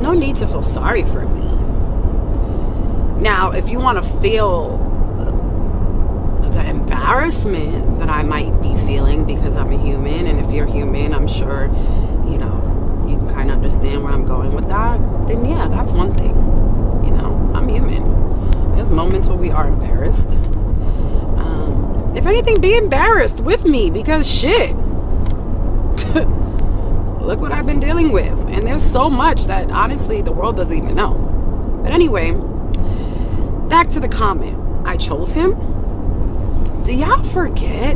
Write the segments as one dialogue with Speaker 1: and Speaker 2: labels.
Speaker 1: No need to feel sorry for me. Now, if you want to feel the embarrassment that I might be feeling because I'm a human, and if you're human, I'm sure, you know, you can kind of understand where I'm going with that, then yeah, that's one thing. You know, I'm human. There's moments where we are embarrassed. If anything, be embarrassed with me, because shit. Look what I've been dealing with. And there's so much that honestly the world doesn't even know. But anyway, back to the comment. I chose him. Do y'all forget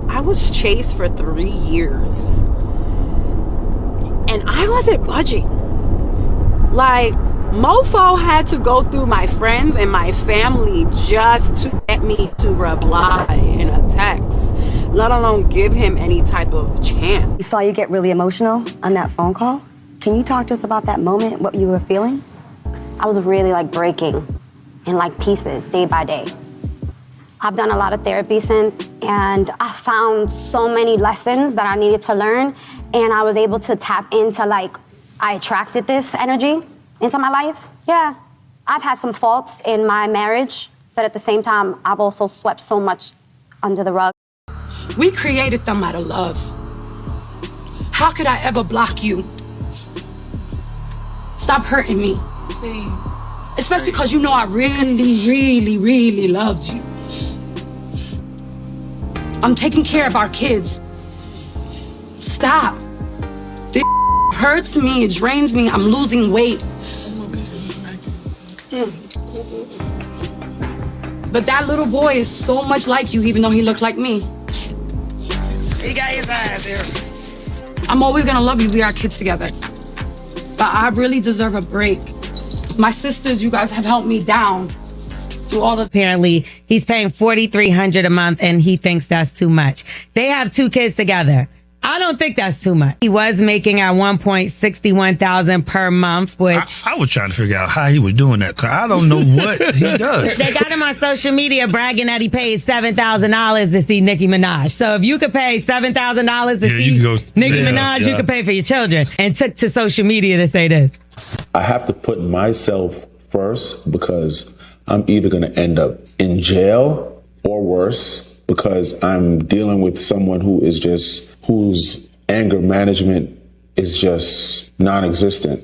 Speaker 1: I was chased for 3 years and I wasn't budging? Like, mofo had to go through my friends and my family just to get me to reply in a text, let alone give him any type of chance.
Speaker 2: We saw you get really emotional on that phone call. Can you talk to us about that moment, what you were feeling?
Speaker 3: I was really like breaking in like pieces day by day. I've done a lot of therapy since, and I found so many lessons that I needed to learn, and I was able to tap into, like, I attracted this energy into my life. Yeah, I've had some faults in my marriage, but at the same time, I've also swept so much under the rug.
Speaker 4: We created them out of love. How could I ever block you? Stop hurting me.
Speaker 1: Please.
Speaker 4: Especially because you know I really, really, really loved you. I'm taking care of our kids. Stop. This hurts me, it drains me, I'm losing weight. But that little boy is so much like you, even though he looked like me.
Speaker 5: He got his eyes there.
Speaker 4: I'm always gonna love you, we are kids together. But I really deserve a break. My sisters, you guys have helped me down.
Speaker 6: Apparently, he's paying $4,300 a month, and he thinks that's too much. They have 2 kids together. I don't think that's too much. He was making at one point $61,000 per month, which
Speaker 7: I was trying to figure out how he was doing that, because I don't know what he does.
Speaker 6: They got him on social media bragging that he paid $7,000 to see Nicki Minaj. So if you could pay $7,000 to see Nicki Minaj, you could pay for your children. And took to social media to say this.
Speaker 8: I have to put myself first, because I'm either going to end up in jail or worse, because I'm dealing with someone whose anger management is just non-existent.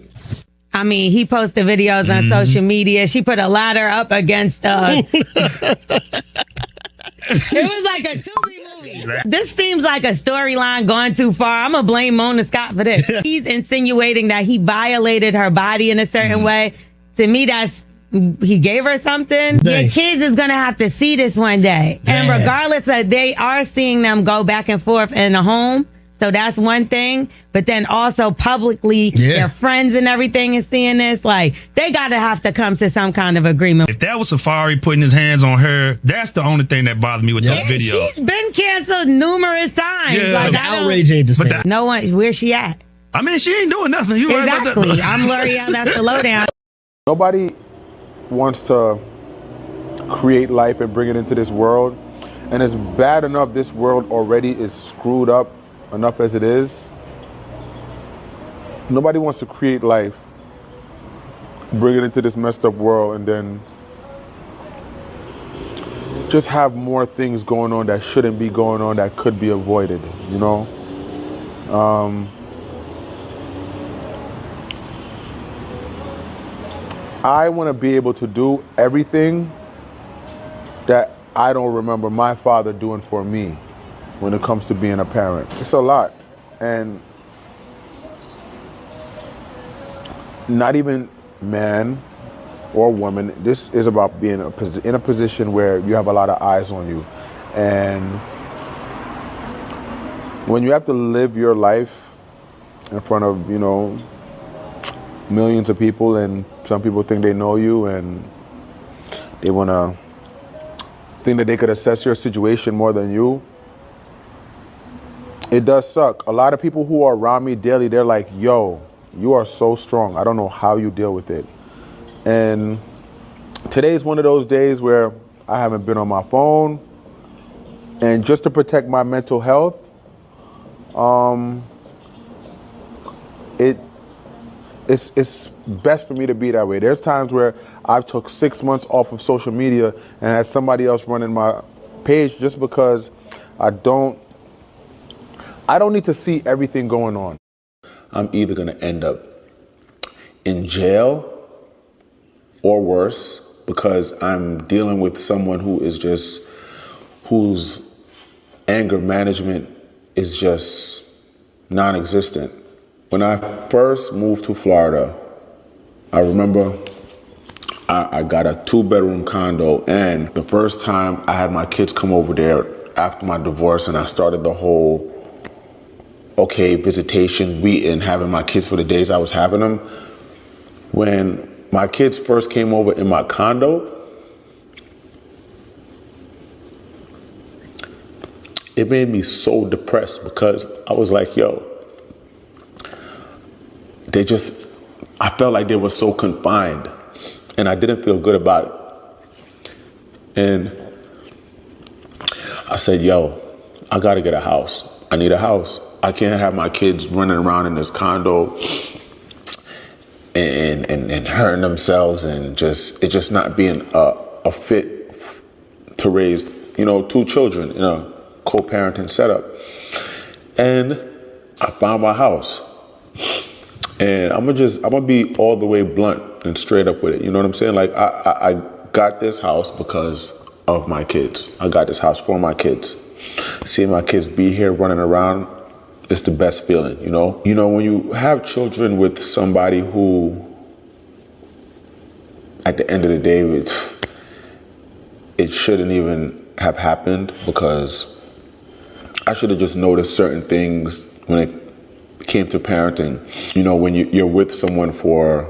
Speaker 6: I mean, he posted videos on social media. She put a ladder up against it was like a Tubi movie. This seems like a storyline gone too far. I'm going to blame Mona Scott for this. He's insinuating that he violated her body in a certain way. To me, he gave her something. Your kids is going to have to see this one day. And regardless of, they are seeing them go back and forth in the home. So that's one thing. But then also publicly, their friends and everything is seeing this. Like, they got to have to come to some kind of agreement.
Speaker 7: If that was SAFAREE putting his hands on her, that's the only thing that bothered me with that video.
Speaker 6: She's been canceled numerous times.
Speaker 7: Yeah.
Speaker 6: Like,
Speaker 9: outrage ain't to say.
Speaker 6: No one, where's she at?
Speaker 7: I mean, she ain't doing nothing. You
Speaker 6: exactly.
Speaker 7: Right about that.
Speaker 6: I'm L'Oreal. That's the lowdown.
Speaker 10: Nobody wants to create life and bring it into this world, and it's bad enough this world already is screwed up enough as it is. Nobody wants to create life, bring it into this messed up world, and then just have more things going on that shouldn't be going on, that could be avoided, you know? I want to be able to do everything that I don't remember my father doing for me when it comes to being a parent. It's a lot. And not even man or woman, this is about being in a position where you have a lot of eyes on you. And when you have to live your life in front of, you know, millions of people, and some people think they know you and they want to think that they could assess your situation more than you, it does suck. A lot of people who are around me daily, they're like, yo, you are so strong. I don't know how you deal with it. And today's one of those days where I haven't been on my phone, and just to protect my mental health, it's best for me to be that way. There's times where I've took 6 months off of social media and had somebody else running my page just because I don't need to see everything going on.
Speaker 8: I'm either going to end up in jail or worse because I'm dealing with someone whose anger management is just non-existent. When I first moved to Florida, I remember I got a 2-bedroom condo, and the first time I had my kids come over there after my divorce, and I started the whole visitation, and having my kids for the days I was having them. When my kids first came over in my condo, it made me so depressed because I was like, yo, I felt like they were so confined and I didn't feel good about it. And I said, yo, I gotta get a house. I need a house. I can't have my kids running around in this condo and hurting themselves and just not being a fit to raise, 2 children in a co-parenting setup. And I found my house. And I'm gonna be all the way blunt and straight up with it. You know what I'm saying? Like I got this house because of my kids. I got this house for my kids. Seeing my kids be here running around, it's the best feeling, you know? You know, when you have children with somebody who, at the end of the day, it shouldn't even have happened, because I should have just noticed certain things when it came to parenting. You know, when you're with someone for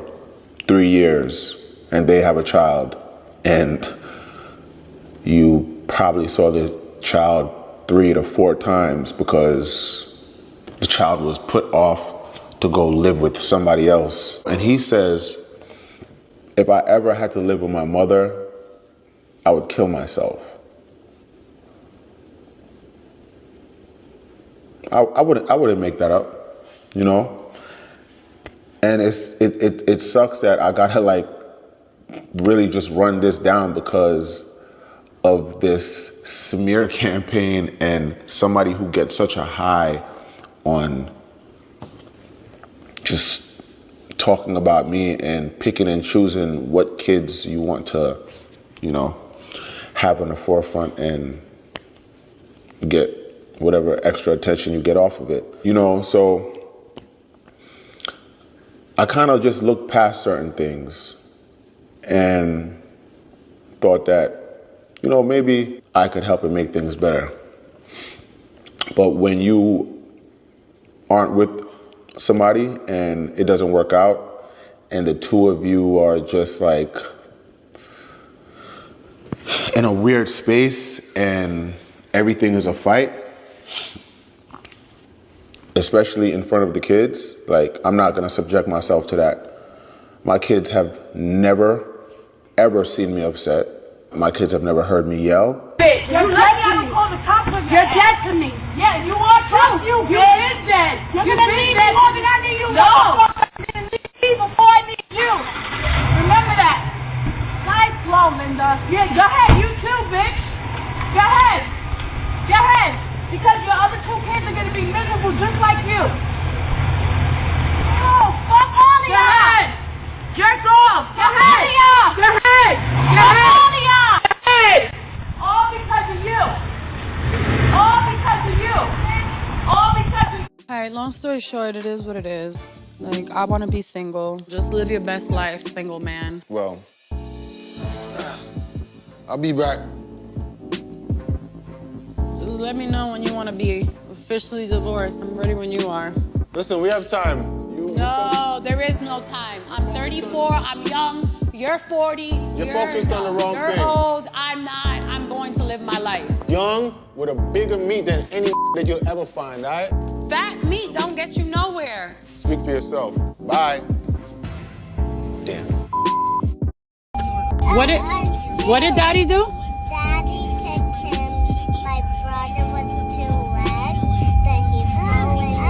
Speaker 8: 3 years and they have a child, and you probably saw the child 3 to 4 times because the child was put off to go live with somebody else. And he says, if I ever had to live with my mother, I would kill myself. I wouldn't make that up, you know? And it sucks that I gotta like really just run this down because of this smear campaign and somebody who gets such a high on just talking about me and picking and choosing what kids you want to, you know, have on the forefront and get whatever extra attention you get off of it. You know, so I kind of just looked past certain things and thought that, you know, maybe I could help and make things better. But when you aren't with somebody and it doesn't work out, and the two of you are just like in a weird space and everything is a fight, especially in front of the kids, like, I'm not gonna subject myself to that. My kids have never, ever seen me upset. My kids have never heard me yell.
Speaker 9: Bitch, you're dead to me. Yeah, you are too. You been dead. You're gonna leave me more than I need you. No. I'm gonna leave before I need you. Remember that. Nice flow, Linda. Yeah, go ahead. You too, bitch. Go ahead. Go ahead. Because your other 2 kids are gonna be miserable just like you. Oh, fuck all of y'all. Go ahead. Jerk off. Go ahead. Go ahead. Go ahead. All of y'all. Go ahead. All because of you. All because of you. All because of you.
Speaker 11: All right, long story short, it is what it is. Like, I want to be single. Just live your best life, single man.
Speaker 12: Well, I'll be back.
Speaker 11: Just let me know when you want to be officially divorced. I'm ready when you are.
Speaker 12: Listen, we have time.
Speaker 11: No, there is no time. I'm 34, I'm young, you're 40.
Speaker 12: You're focused on the wrong thing.
Speaker 11: You're old, I'm not. I'm going to live my life.
Speaker 12: Young, with a bigger meat than any that you'll ever find, all right?
Speaker 11: Fat meat don't get you nowhere.
Speaker 12: Speak for yourself. Bye. Damn.
Speaker 11: What did Daddy do?
Speaker 13: Daddy kicked him. My brother was too wet. Then he fell in the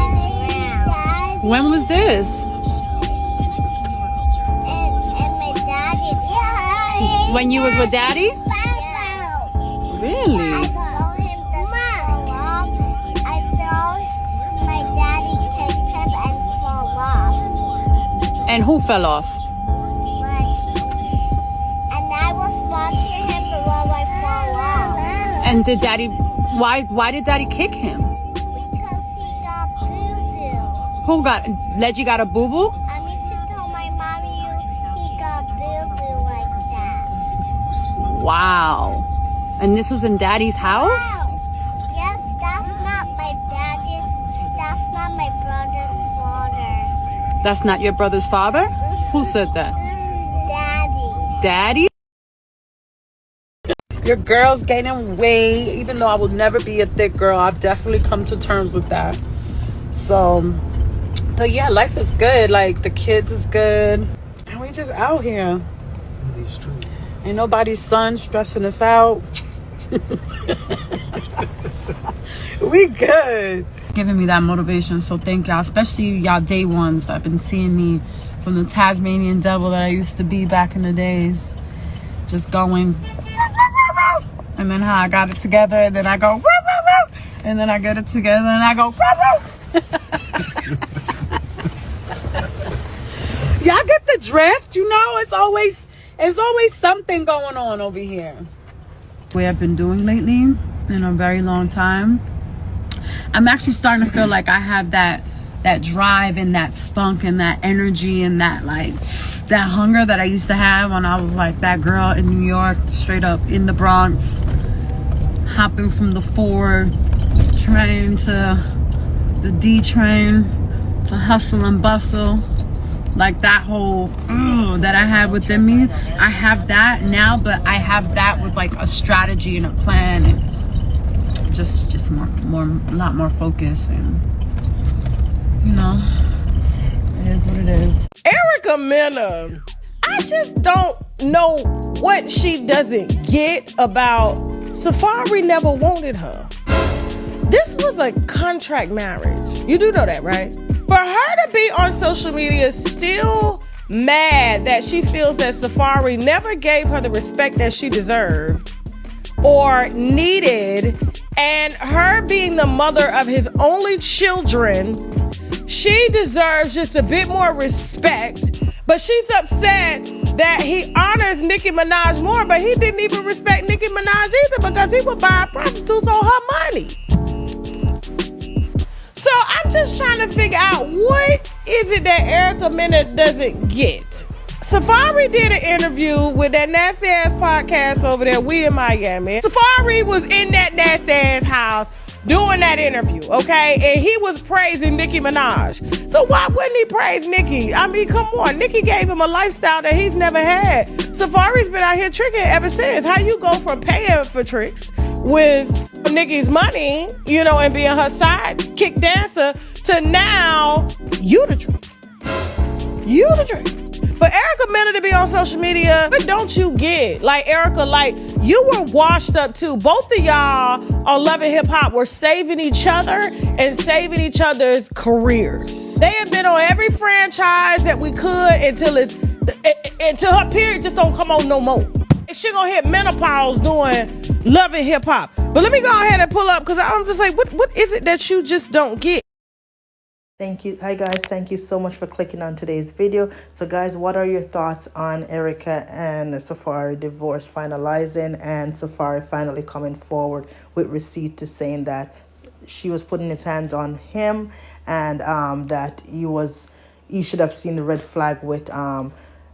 Speaker 13: ground.
Speaker 11: When was this? When you was with daddy? Really?
Speaker 13: I saw him fall off. I saw my daddy kick him and fall off.
Speaker 11: And who fell off?
Speaker 13: And I was watching him while I fall off.
Speaker 11: And did daddy, why did daddy kick him?
Speaker 13: Because he got boo-boo.
Speaker 11: Who got, Leggy got a boo-boo?
Speaker 13: I need to tell my mommy he got boo-boo like that.
Speaker 11: Wow. And this was in daddy's house?
Speaker 13: Yes, that's not my daddy's, that's not my brother's father.
Speaker 11: That's not your brother's father? Who said that?
Speaker 13: Daddy.
Speaker 11: Daddy?
Speaker 1: Your girl's gaining weight. Even though I will never be a thick girl, I've definitely come to terms with that. So, but yeah, life is good. Like, the kids is good. And we just out here. Ain't nobody's son stressing us out. We good. Giving me that motivation, so thank y'all, especially y'all day ones that have been seeing me from the Tasmanian devil that I used to be back in the days, just going and then how I got it together, and then I go and then I get it together and I go y'all get the drift, you know. It's always something going on over here. What I've been doing lately in a very long time, I'm actually starting to feel like I have that drive and that spunk and that energy and that hunger that I used to have when I was like that girl in New York, straight up in the Bronx, hopping from the 4 train to the D train to hustle and bustle. Like that whole that I had within me, I have that now, but I have that with like a strategy and a plan, and just a lot more focus, and you know, it is what it is.
Speaker 14: Erica Mena, I just don't know what she doesn't get about SAFAREE never wanted her. This was a contract marriage. You do know that, right? For her to be on social media still mad that she feels that SAFAREE never gave her the respect that she deserved or needed, and her being the mother of his only children, she deserves just a bit more respect. But she's upset that he honors Nicki Minaj more, but he didn't even respect Nicki Minaj either because he would buy prostitutes on her money. So I'm just trying to figure out, what is it that Erica Mena doesn't get? SAFAREE did an interview with that nasty ass podcast over there, We in Miami. SAFAREE was in that nasty ass house doing that interview, okay? And he was praising Nicki Minaj. So why wouldn't he praise Nicki? I mean, come on. Nicki gave him a lifestyle that he's never had. SAFAREE's been out here tricking ever since. How you go from paying for tricks with Nicki's money, you know, and being her sidekick dancer, to now you the trick. You the trick. But Erica Mena to be on social media, but don't you get? Like, Erica, like, you were washed up too. Both of y'all on Love and Hip Hop were saving each other and saving each other's careers. They have been on every franchise that we could until her period just don't come on no more. She gonna hit menopause doing Love and Hip Hop. But let me go ahead and pull up, because I'm just like, what is it that you just don't get?
Speaker 15: Thank you. Hi guys, thank you so much for clicking on today's video. So guys, what are your thoughts on Erica and SAFAREE divorce finalizing, and SAFAREE finally coming forward with receipt to saying that she was putting his hands on him, and that he should have seen the red flag with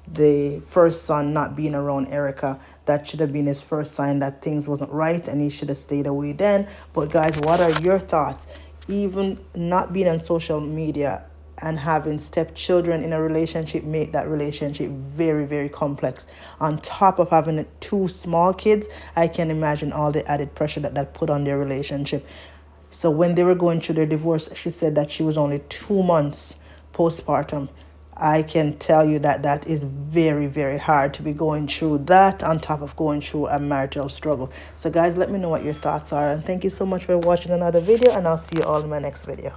Speaker 15: the first son not being around Erica. That should have been his first sign that things wasn't right, and he should have stayed away then. But guys, what are your thoughts? Even not being on social media and having stepchildren in a relationship make that relationship very, very complex. On top of having 2 small kids, I can imagine all the added pressure that put on their relationship. So when they were going through their divorce, she said that she was only 2 months postpartum. I can tell you that is very, very hard to be going through that on top of going through a marital struggle. So guys, let me know what your thoughts are. And thank you so much for watching another video, and I'll see you all in my next video.